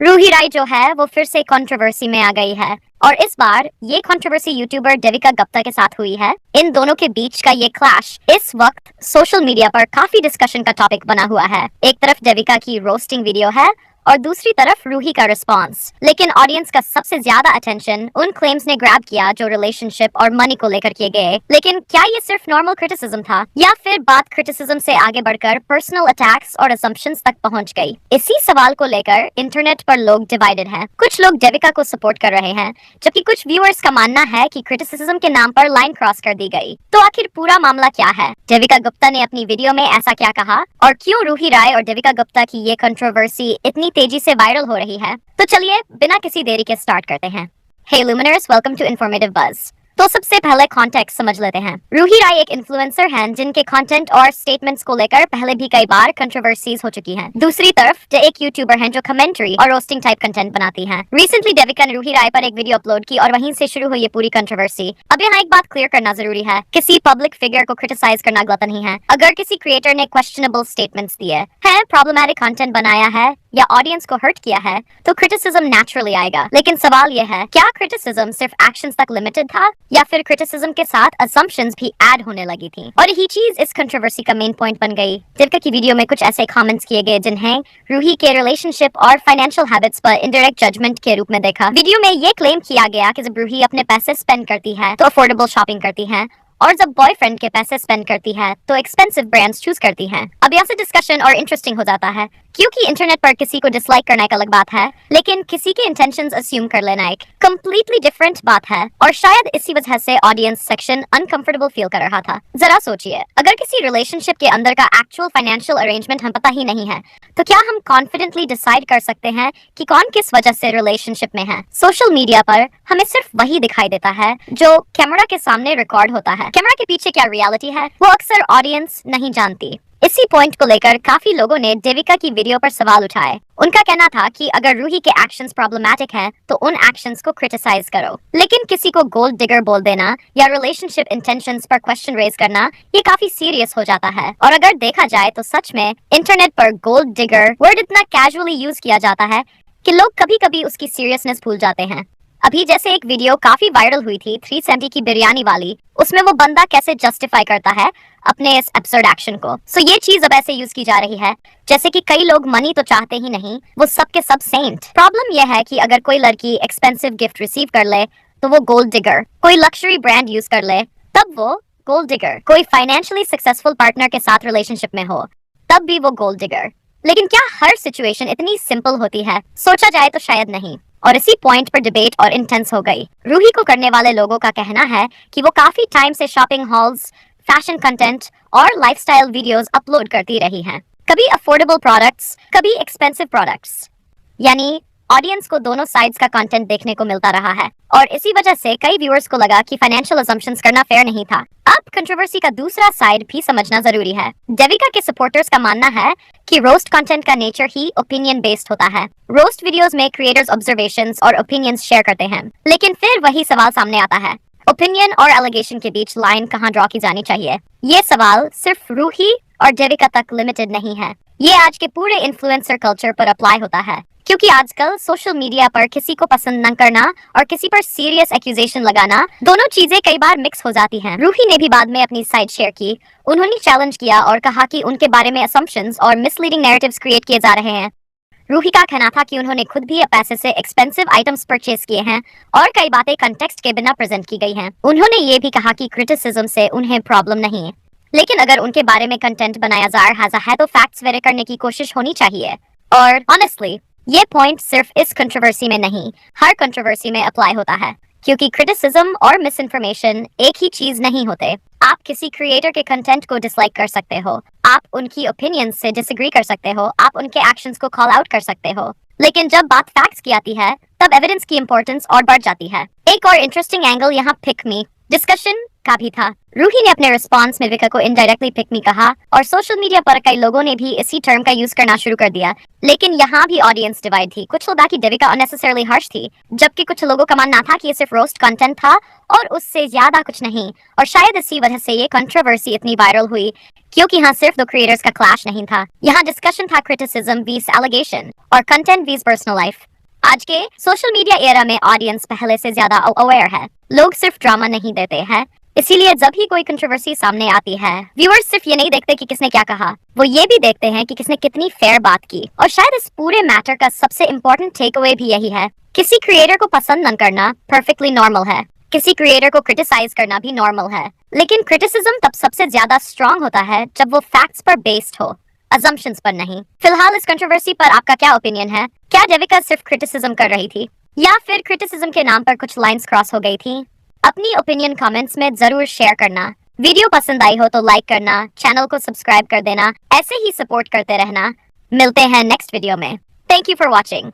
रूही राय जो है वो फिर से कंट्रोवर्सी में आ गई है और इस बार ये कंट्रोवर्सी यूट्यूबर देविका गुप्ता के साथ हुई है। इन दोनों के बीच का ये क्लैश इस वक्त सोशल मीडिया पर काफी डिस्कशन का टॉपिक बना हुआ है। एक तरफ देविका की रोस्टिंग वीडियो है और दूसरी तरफ रूही का रिस्पांस। लेकिन ऑडियंस का सबसे ज्यादा अटेंशन उन क्लेम्स ने ग्रैब किया जो रिलेशनशिप और मनी को लेकर किए गए। लेकिन क्या ये सिर्फ नॉर्मल क्रिटिसिज्म था या फिर बात क्रिटिसिज्म से आगे बढ़कर पर्सनल अटैक्स और असम्पशंस तक पहुंच गई? इसी सवाल को लेकर इंटरनेट पर लोग डिवाइडेड हैं। कुछ लोग देविका को सपोर्ट कर रहे हैं जबकि कुछ व्यूअर्स का मानना है कि क्रिटिसिज्म के नाम पर लाइन क्रॉस कर दी गई। तो आखिर पूरा मामला क्या है? देविका गुप्ता ने अपनी वीडियो में ऐसा क्या कहा और क्यों रूही राय और देविका गुप्ता की ये कंट्रोवर्सी इतनी तेजी से वायरल हो रही है? तो चलिए बिना किसी देरी के स्टार्ट करते हैं। हे लुमिनर्स, वेलकम टू इन्फॉर्मेटिव बज़। तो सबसे पहले कॉन्टेक्स्ट समझ लेते हैं। रूही राय एक इन्फ्लुएंसर हैं जिनके कंटेंट और स्टेटमेंट्स को लेकर पहले भी कई बार कंट्रोवर्सीज हो चुकी हैं। दूसरी तरफ जे एक यूट्यूबर हैं जो कमेंट्री और रोस्टिंग टाइप कंटेंट बनाती हैं। रिसेंटली देविका ने रूही राय पर एक वीडियो अपलोड की और वहीं से शुरू हुई ये पूरी कंट्रोवर्सी। अब यहाँ एक बात क्लियर करना जरूरी है, किसी पब्लिक फिगर को क्रिटिसाइज करना गलत नहीं है। अगर किसी क्रिएटर ने क्वेश्चनेबल स्टेटमेंट्स दिए हैं, प्रॉब्लमैटिक कंटेंट बनाया है या ऑडियंस को हर्ट किया है तो क्रिटिसिज्म नेचुरली आएगा। लेकिन सवाल यह है, क्या क्रिटिसिज्म सिर्फ एक्शंस तक लिमिटेड था या फिर क्रिटिसिज्म के साथ असम्पशंस भी ऐड होने लगी थी? और यही चीज इस कंट्रोवर्सी का मेन पॉइंट बन गई। देविका की वीडियो में कुछ ऐसे कमेंट्स किए गए जिन्हें रूही के रिलेशनशिप और फाइनेंशियल हैबिट्स पर इनडायरेक्ट जजमेंट के रूप में देखा। वीडियो में ये क्लेम किया गया कि जब रूही अपने पैसे स्पेंड करती है तो अफोर्डेबल शॉपिंग करती है और जब बॉयफ्रेंड के पैसे स्पेंड करती है तो एक्सपेंसिव ब्रांड्स चूज करती है। अब यहाँ से डिस्कशन और इंटरेस्टिंग हो जाता है क्योंकि इंटरनेट पर किसी को डिसलाइक करना एक अलग बात है लेकिन किसी के इंटेंशंस अस्यूम कर लेना एक कंप्लीटली डिफरेंट बात है और शायद इसी वजह से ऑडियंस सेक्शन अनकंफर्टेबल फील कर रहा था। जरा सोचिए, अगर किसी रिलेशनशिप के अंदर का एक्चुअल फाइनेंशियल अरेंजमेंट हम पता ही नहीं है तो क्या हम कॉन्फिडेंटली डिसाइड कर सकते हैं कि कौन किस वजह से रिलेशनशिप में है? सोशल मीडिया पर हमें सिर्फ वही दिखाई देता है जो कैमरा के सामने रिकॉर्ड होता है। कैमरा के पीछे क्या रियलिटी है वो अक्सर ऑडियंस नहीं जानती। इसी पॉइंट को लेकर काफी लोगों ने देविका की वीडियो पर सवाल उठाए। उनका कहना था कि अगर रूही के एक्शंस प्रॉब्लमैटिक हैं तो उन एक्शंस को क्रिटिसाइज करो, लेकिन किसी को गोल्ड डिगर बोल देना या रिलेशनशिप इंटेंशंस पर क्वेश्चन रेज करना ये काफी सीरियस हो जाता है। और अगर देखा जाए तो सच में इंटरनेट पर गोल्ड डिगर वर्ड इतना कैजुअली यूज किया जाता है कि लोग कभी कभी उसकी सीरियसनेस भूल जाते हैं। अभी जैसे एक वीडियो काफी वायरल हुई थी 370 की बिरयानी वाली, उसमें वो बंदा कैसे जस्टिफाई करता है अपने इस एब्सर्ड एक्शन को। सो ये चीज अब ऐसे यूज की जा रही है जैसे कि कई लोग मनी तो चाहते ही नहीं, वो सब के सब सेंट। प्रॉब्लम यह है कि अगर कोई लड़की एक्सपेंसिव गिफ्ट रिसीव कर ले तो वो गोल्ड डिगर, कोई लग्जरी ब्रांड यूज कर ले तब वो गोल्ड डिगर, कोई फाइनेंशियली सक्सेसफुल पार्टनर के साथ रिलेशनशिप में हो तब भी वो गोल्ड डिगर। लेकिन क्या हर सिचुएशन इतनी सिंपल होती है? सोचा जाए तो शायद नहीं। और इसी पॉइंट पर डिबेट और इंटेंस हो गई। रूही को करने वाले लोगों का कहना है कि वो काफी टाइम से शॉपिंग हॉल्स, फैशन कंटेंट और लाइफस्टाइल वीडियोस अपलोड करती रही हैं, कभी अफोर्डेबल प्रोडक्ट्स, कभी एक्सपेंसिव प्रोडक्ट्स। यानी ऑडियंस को दोनों साइड्स का कंटेंट देखने को मिलता रहा है और इसी वजह से कई व्यूअर्स को लगा कि फाइनेंशियल असम्पशंस करना फेयर नहीं था। अब कंट्रोवर्सी का दूसरा साइड भी समझना जरूरी है। देविका के सपोर्टर्स का मानना है कि रोस्ट कंटेंट का नेचर ही ओपिनियन बेस्ड होता है। रोस्ट वीडियोस में क्रिएटर्स ऑब्जर्वेशंस और ओपिनियंस शेयर करते हैं, लेकिन फिर वही सवाल सामने आता है, ओपिनियन और एलिगेशन के बीच लाइन कहाँ ड्रॉ की जानी चाहिए? ये सवाल सिर्फ रूही और देविका तक लिमिटेड नहीं है, ये आज के पूरे इन्फ्लुएंसर कल्चर पर अप्लाई होता है क्योंकि आजकल सोशल मीडिया पर किसी को पसंद न करना और किसी पर सीरियस एक्यूजेशन लगाना, दोनों चीजें कई बार मिक्स हो जाती हैं। रूही ने भी बाद में अपनी साइड शेयर की। उन्होंने चैलेंज किया और कहा कि उनके बारे में असम्पशंस और मिसलीडिंग नैरेटिव्स क्रिएट किए जा रहे हैं। रूही का कहना था कि उन्होंने खुद भी पैसे से एक्सपेंसिव आइटम्स परचेज किए हैं और कई बातें कंटेक्स्ट के बिना प्रेजेंट की गई हैं। उन्होंने ये भी कहा कि क्रिटिसिज्म से उन्हें प्रॉब्लम नहीं है, लेकिन अगर उनके बारे में कंटेंट बनाया जा रहा है तो फैक्ट्स वेरीफाई करने की कोशिश होनी चाहिए। और ऑनेस्टली ये पॉइंट सिर्फ इस कंट्रोवर्सी में नहीं, हर कंट्रोवर्सी में अप्लाई होता है क्योंकि क्रिटिसिज्म और मिस इन्फॉर्मेशन एक ही चीज नहीं होते। आप किसी क्रिएटर के कंटेंट को डिसलाइक कर सकते हो, आप उनकी ओपिनियन से डिसएग्री कर सकते हो, आप उनके एक्शंस को कॉल आउट कर सकते हो, लेकिन जब बात फैक्ट्स की आती है तब एविडेंस की इंपॉर्टेंस और बढ़ जाती है। एक और इंटरेस्टिंग एंगल यहाँ पिक मी डिस्कशन का भी था। रूही ने अपने रिस्पॉन्स में विका को इनडायरेक्टली पिक मी कहा और सोशल मीडिया पर कई लोगों ने भी इसी टर्म का यूज करना शुरू कर दिया। लेकिन यहाँ भी ऑडियंस डिवाइड थी। कुछ लोग कि देविका अननेसेसरली हर्ष थी, जबकि कुछ लोगों का मानना था कि ये सिर्फ रोस्ट कंटेंट था और उससे ज्यादा कुछ नहीं। और शायद इसी वजह से ये कंट्रोवर्सी इतनी वायरल हुई, क्योंकि यहाँ सिर्फ दो क्रिएटर्स का क्लैश नहीं था, यहाँ डिस्कशन था क्रिटिसिज्म वीस एलिगेशन और कंटेंट वीस पर्सनल लाइफ। आज के सोशल मीडिया एरा में ऑडियंस पहले से ज्यादा अवेयर है। लोग सिर्फ ड्रामा नहीं देते हैं, इसीलिए जब ही कोई कंट्रोवर्सी सामने आती है, व्यूअर्स सिर्फ ये नहीं देखते कि किसने क्या कहा, वो ये भी देखते हैं कि किसने कितनी फेयर बात की। और शायद इस पूरे मैटर का सबसे इम्पोर्टेंट टेक अवे भी यही है, किसी क्रिएटर को पसंद न करना परफेक्टली नॉर्मल है, किसी क्रिएटर को क्रिटिसाइज करना भी नॉर्मल है। लेकिन क्रिटिसिज्म तब सबसे ज्यादा स्ट्रांग होता है जब वो फैक्ट्स पर बेस्ड हो, अजम्पशंस पर नहीं। फिलहाल इस कंट्रोवर्सी पर आपका क्या ओपिनियन है? क्या देविका सिर्फ क्रिटिसिज्म कर रही थी, या फिर क्रिटिसिज्म के नाम पर कुछ लाइंस क्रॉस हो गई थी? अपनी ओपिनियन कमेंट्स में जरूर शेयर करना। वीडियो पसंद आई हो तो लाइक करना, चैनल को सब्सक्राइब कर देना। ऐसे ही सपोर्ट करते रहना। मिलते हैं नेक्स्ट वीडियो में। Thank you for watching.